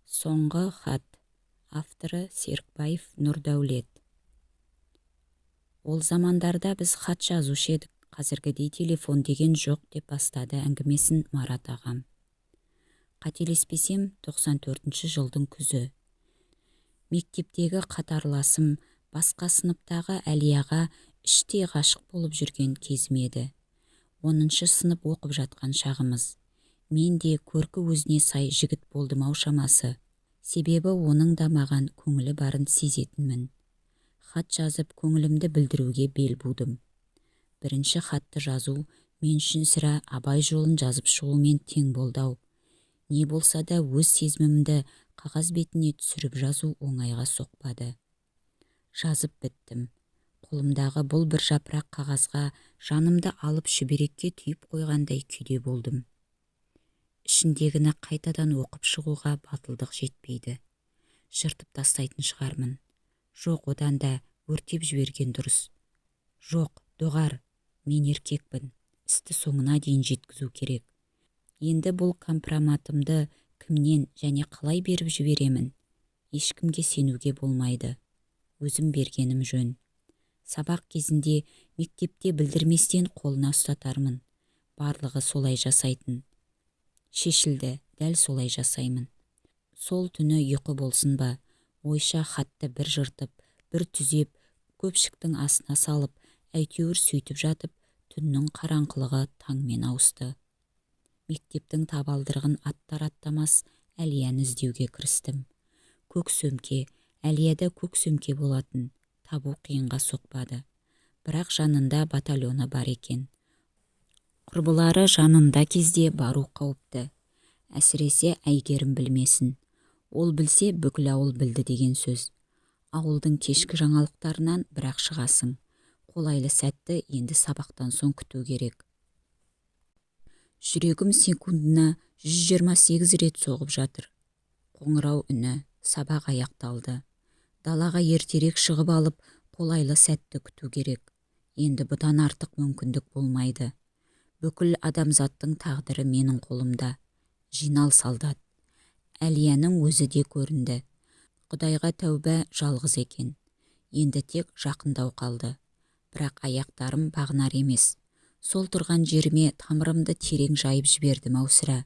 Соңғы хат. Авторы Серікбаев Нұрдәулет. Ол замандарда біз хат жазушы едік, қазіргідей телефон деген жоқ деп бастады әңгімесін Марат ағам. Қателеспесем, 94-ші жылдың күзі. Мектептегі қатарласым басқа сыныптағы Әлияға іштей ғашық болып жүрген кезім еді. 10-шы сынып оқып жатқан шағымыз. Мен де көркі өзіне сай жігіт болдым ау шамасы. Себебі оның да маған көңілі барын сезетінмін. Хат жазып көңілімді білдіруге бел будым. Бірінші хатты жазу мен үшін сірә абай жолын жазып шығумен тең болды ау. Не болса да өз сезімімді қағаз бетіне түсіріп жазу оңайға соқпады. Жазып біттім. Қолымдағы бұл бір жапырақ қағазға жанымды алып шүберекке түйіп қойғандай күйде болдым. Ішіндегіні қайтадан оқып шығуға батылдық жетпейді. Жыртып тастайтын шығармын. Жоқ, одан да өртеп жіберген дұрыс. Жоқ, доғар, мен еркекпін. Істі соңына дейін жеткізу керек. Енді бұл компроматымды кімнен және қалай беріп жіберемін? Ешкімге сенуге болмайды. Өзім бергенім жөн. Сабақ кезінде мектепте білдірместен қолына ұстатармын. Барлығы солай жасайтын. Шешілді, дәл солай жасаймын. Сол түні ұйқы болсын ба, ойша хатты бір жыртып, бір түзеп, көпшіктің астына салып, әйтеуір сөйтіп жатып, түннің қараңғылығы таңмен ауысты. Мектептің табалдырығын аттар-аттамас Әлияны іздеуге кірістім. Көк сөмке, Әлияда көк сөмке болатын, табу қиынға соқпады. Бірақ жанында батальоны бар екен. Құрбылары жанында кезде бару қауіпті. Әсіресе Әйгерім білмесін. Ол білсе, бүкіл ауыл білді деген сөз. Ауылдың кешкі жаңалықтарынан бірақ шығасың. Қолайлы сәтті енді сабақтан соң күту керек. Жүрегім секундына 128 рет соғып жатыр. Қоңырау үні, сабақ аяқталды. Далаға ертерек шығып алып, қолайлы сәтті күту керек. Енді бұдан артық мүмкіндік болмайды. Бүкіл адамзаттың тағдыры менің қолымда. Жинал, солдат. Әлияның өзі де көрінді. Құдайға тәуба, жалғыз екен. Енді тек жақындау қалды. Бірақ аяқтарым бағынар емес. Сол тұрған жеріме тамырымды терең жайып жібердім ау сірә.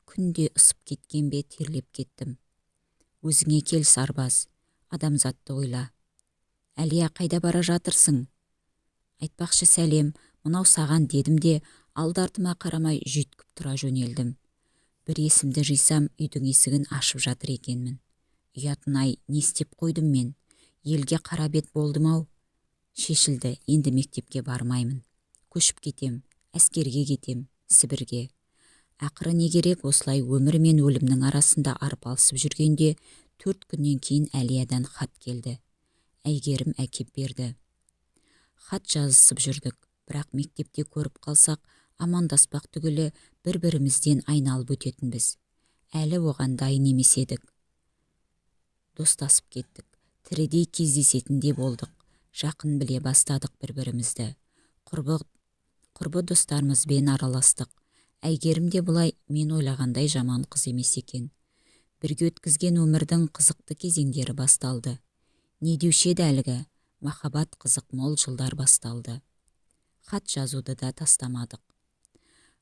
Күнде ысып кеткен бе, терлеп кеттім. Өзіңе кел, сарбаз. Адамзатты ойла. Әлия, қайда бара жатырсың? Айтпақшы сәлем, мынау саған дедім де, алды-артыма қарамай жүйткіп тұра жөнелдім. Бір есімді жисам, үйдің есігін ашып жатыр екенмін. Ұятын-ай, не істеп қойдым мен? Елге қара бет болдым ау. Шешілді, енді мектепке бармаймын. Көшіп кетем, әскерге кетем, Сібірге. Ақыры не керек, осылай өмір мен өлімнің арасында арпалысып жүргенде 4 күннен кейін Әлиядан хат келді. Әйгерім әкеп берді. Хат жазысып жүрдік, бірақ мектепте көріп қалсақ, амандаспақ түгілі бір-бірімізден айналып өтетінбіз. Әлі оған дайын емес едік. Достасып кеттік, тірідей кездесетінде болдық. Жақын біле бастадық бір-бірімізді. Құрбы достарымызбен араластық. Әйгерім де бұлай мен ойлағандай жаман қыз емес екен. Бірге өткізген өмірдің қызықты кезеңдері басталды. Не деуші еді әлгі, махаббат қызық мол жылдар басталды. Хат жазуды да тастамадық.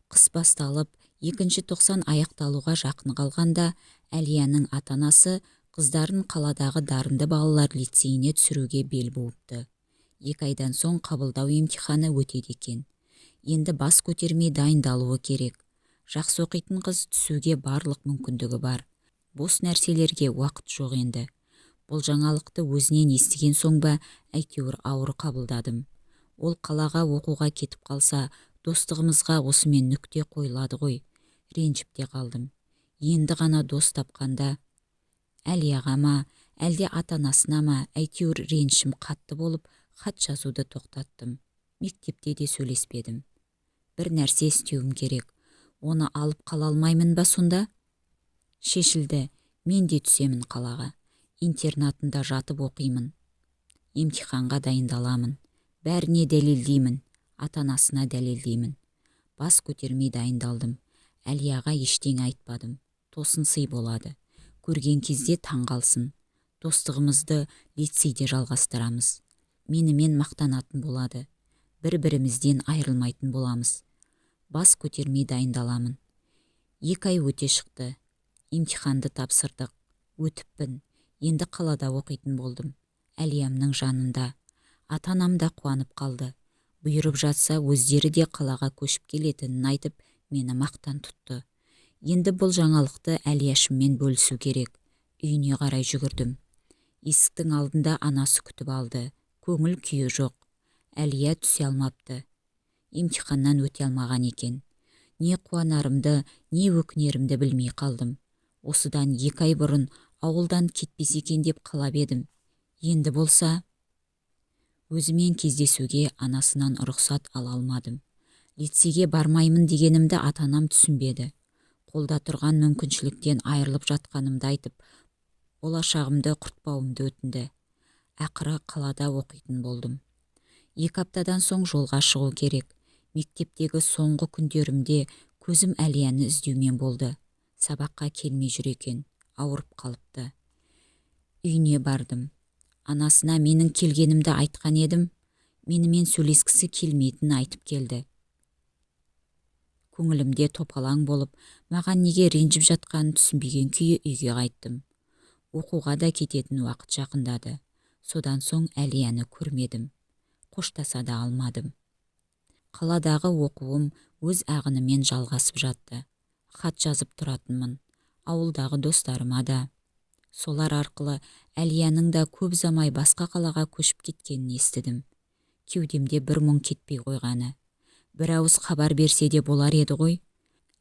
Қыс басталып, 2-90 аяқталуға жақын қалғанда, Әлияның ата-анасы қыздарын қаладағы дарынды балалар лицейіне түсіруге бел буыпты. 2 айдан соң қабылдау емтиханы өтеді екен. Енді бас көтермей дайындалуы керек. Жақсы оқитын қыз түсуге барлық мүмкіндігі бар. Бос нәрселерге уақыт жоқ енді. Бұл жаңалықты өзінен естіген соң ба, әйтеуір ауыр қабылдадым. Ол қалаға оқуға кетіп қалса, достығымызға осымен нүкте қойылады ғой. Ренжіп те қалдым. Енді ғана дос тапқанда, Әлияға ма, әлде ата-анасына ма, әйтеуір ренішім қатты болып, хат жазуды тоқтаттым. Мектепте де сөйлеспедім. Бір нәрсе істеуім керек. Оны алып қала алмаймын ба сонда? Шешілді, мен де түсемін қалаға. Интернатында жатып оқимын. Емтиханға дайындаламын. Бәріне дәлелдеймін. Ата-анасына дәлелдеймін. Бас көтермей дайындалдым. Әлияға ештеңе айтпадым. Тосын сый болады. көрген кезде таң қалсын. Достығымызды лицейде жалғастырамыз. Менімен мақтанатын болады. Бір-бірімізден айырылмайтын боламыз. Бас көтермей дайындаламын. 2 ай өте шықты. Имтиханды тапсырдық. Өтіппін. Енді қалада оқитын болдым. Әлиямның жанында. Ата-анам да қуанып қалды. Бұйырып жатса өздері де қалаға көшіп келетінін айтып, мені мақтан тұтты. Енді бұл жаңалықты Әлияшыммен бөлісу керек. Үйіне қарай жүгірдім. Есіктің алдында анасы күтіп алды. Көңіл күйі жоқ. Әлия түсе алмапты. Имтиханнан өте алмаған екен. Не қуанарымды, не өкінерімді білмей қалдым. Осыдан 2 ай бұрын ауылдан кетпес екен деп қалап едім. Енді болса, өзімен кездесуге анасынан рұқсат ала алмадым. Лицейге бармаймын дегенімді ата-анам түсінбеді. Қолда тұрған мүмкіншіліктен айырылып жатқанымды айтып, болашағымды құртпауымды өтінді. Ақыры қалада оқитын болдым. 2 аптадан соң жолға шығу керек. Мектептегі соңғы күндерімде көзім Әлияны іздеумен болды. Сабаққа келмей жүр екен, ауырып қалыпты. Үйіне бардым. Анасына менің келгенімді айтқан едім. Менімен сөйлескісі келмейтінін айтып келді. Көңілімде топалаң болып, маған неге ренжіп жатқанын түсінбеген күйі үйге қайттым. Оқуға да кететін уақыт жақындады. Содан соң Әлияны көрмедім. Қоштаса да алмадым. Қаладағы оқуым өз ағынымен жалғасып жатты. Хат жазып тұратынмын. Ауылдағы достарыма да. Солар арқылы Әлияның да көп замай басқа қалаға көшіп кеткенін естідім. Кеудемде бір мұң кетпей қойғаны. Бір ауыз хабар берсе де болар еді ғой.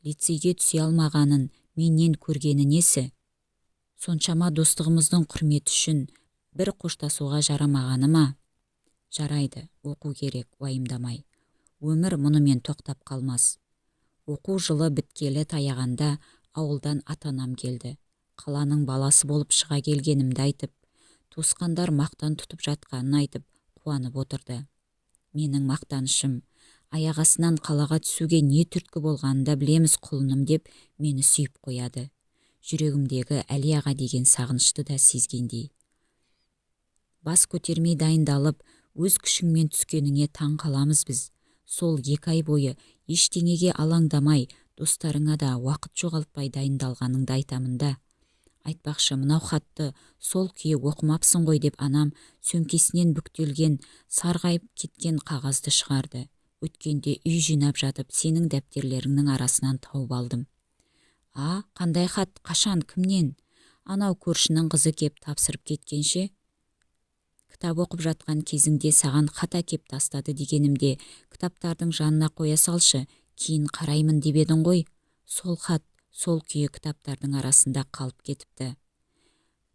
Лицейге түсе алмағанын менен көргені несі? Соншама достығымыздың құрметі үшін бір қоштасуға жарамағаны ма? Жарайды, оқу керек, уайымдамай. Өмір мұнымен тоқтап қалмас. Оқу жылы біткелі таяғанда ауылдан ата-анам келді. Қаланың баласы болып шыға келгенімді айтып, туысқандар мақтан тұтып жатқанын айтып, қуанып отырды. Менің мақтанышым, аяқ астынан қалаға түсуге не түрткі болғанын да білеміз құлыным деп мені сүйіп қояды. Жүрегімдегі Әлияға деген сағынышты да сезгендей. Бас көтермей дайындалып, өз күшіңмен түскеніңе таң қаламыз біз. Сол 2 ай бойы ештеңеге алаңдамай, достарыңа да уақыт жоғалтпай дайындалғаныңды айтамын да. Айтпақшы, мынау хатты сол күйі оқымапсың ғой деп анам сөмкесінен бүктелген, сарғайып кеткен қағазды шығарды. Өткенде үй жинап жатып, сенің дәптерлеріңнің арасынан тауып алдым. Қандай хат, қашан, кімнен? Анау көршінің қызы кеп тапсырып кеткенше, кітап оқып жатқан кезіңде саған хат әкеп тастады дегенімде, кітаптардың жанына қоя салшы, кейін қараймын деп едің ғой. Сол хат сол күйі кітаптардың арасында қалып кетіпті.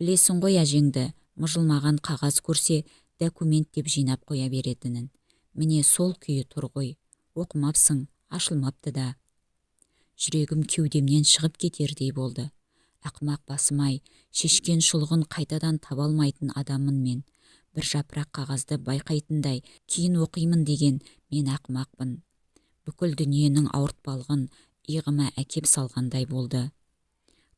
Білесің ғой әжеңді, мыжылмаған қағаз көрсе, документ деп жинап қоя беретінін. Міне сол күйі тұр ғой. Оқымапсың, ашылмапты да. Жүрегім кеудемнен шығып кетердей болды. Ақымақ басым-ай, шешкен шұлығын қайтадан таба алмайтын адаммын мен. Бір жапырақ қағазды байқайтындай, кейін оқимын деген мен ақымақпын. Бүкіл дүниенің ауыртпалығын иығыма әкеп салғандай болды.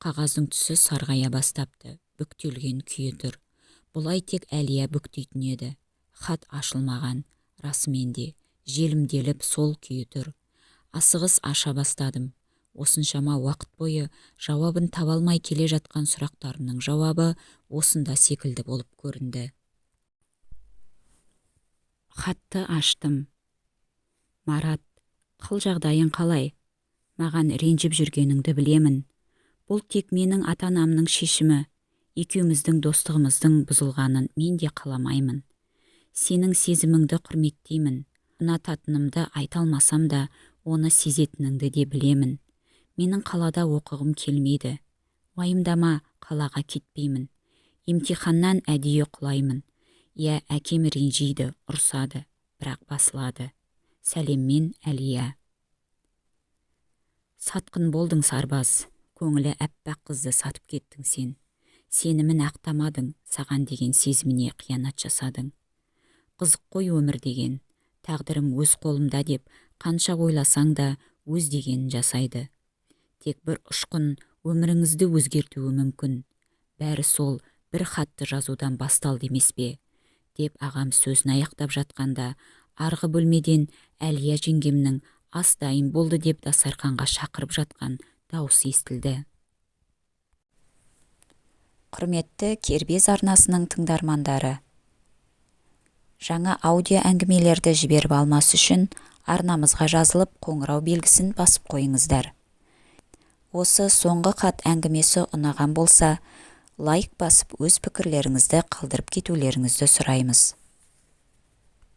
Қағаздың түсі сарғая бастапты, бүктелген күйі тұр. Бұлай тек Әлия бүктейтін еді. Хат ашылмаған, расымен де, желімделіп сол күйі тұр. Асығыс аша бастадым. Осыншама уақыт бойы жауабын таба алмай келе жатқан сұрақтарымның жауабы осында секілді болып көрінді. Хатты аштым. Марат, қыл жағдайың қалай? Маған ренжіп жүргеніңді білемін. Бұл тек менің ата-анамның шешімі. Екеуміздің достығымыздың бұзылғанын мен де қаламаймын. Сенің сезіміңді құрметтеймін. Ұнататынымды айта алмасам да, оны сезетініңді де білемін. Менің қалада оқығым келмейді. Уайымдама, қалаға кетпеймін. Имтиханнан әдейі құлаймын. Әкем ренжиді, ұрсады, бірақ басылады. Сәлеммен, Әлия. Сатқын болдың сарбаз. Көңілі әппақ қызды сатып кеттің сен. Сенімін ақтамадың, саған деген сезіміне қиянат жасадың. Қызық қой өмір деген. Тағдырым өз қолымда деп, қанша ойласаң да өз дегенін жасайды. Тек бір ұшқын өміріңізді өзгертуі мүмкін. бәрі сол бір хатты жазудан басталды емес пе? Деп ағам сөзін аяқтап жатқанда, арғы бөлмеден Әлия жеңгемнің ас дайын болды деп дастарханға шақырып жатқан дауысы естілді. Құрметті Кербез арнасының тыңдармандары, жаңа аудио әңгімелерді жіберіп алмас үшін арнамызға жазылып қоңырау белгісін басып қойыңыздар. Осы соңғы хат әңгімесі ұнаған болса, лайк басып өз пікірлеріңізді қалдырып кетулеріңізді сұраймыз.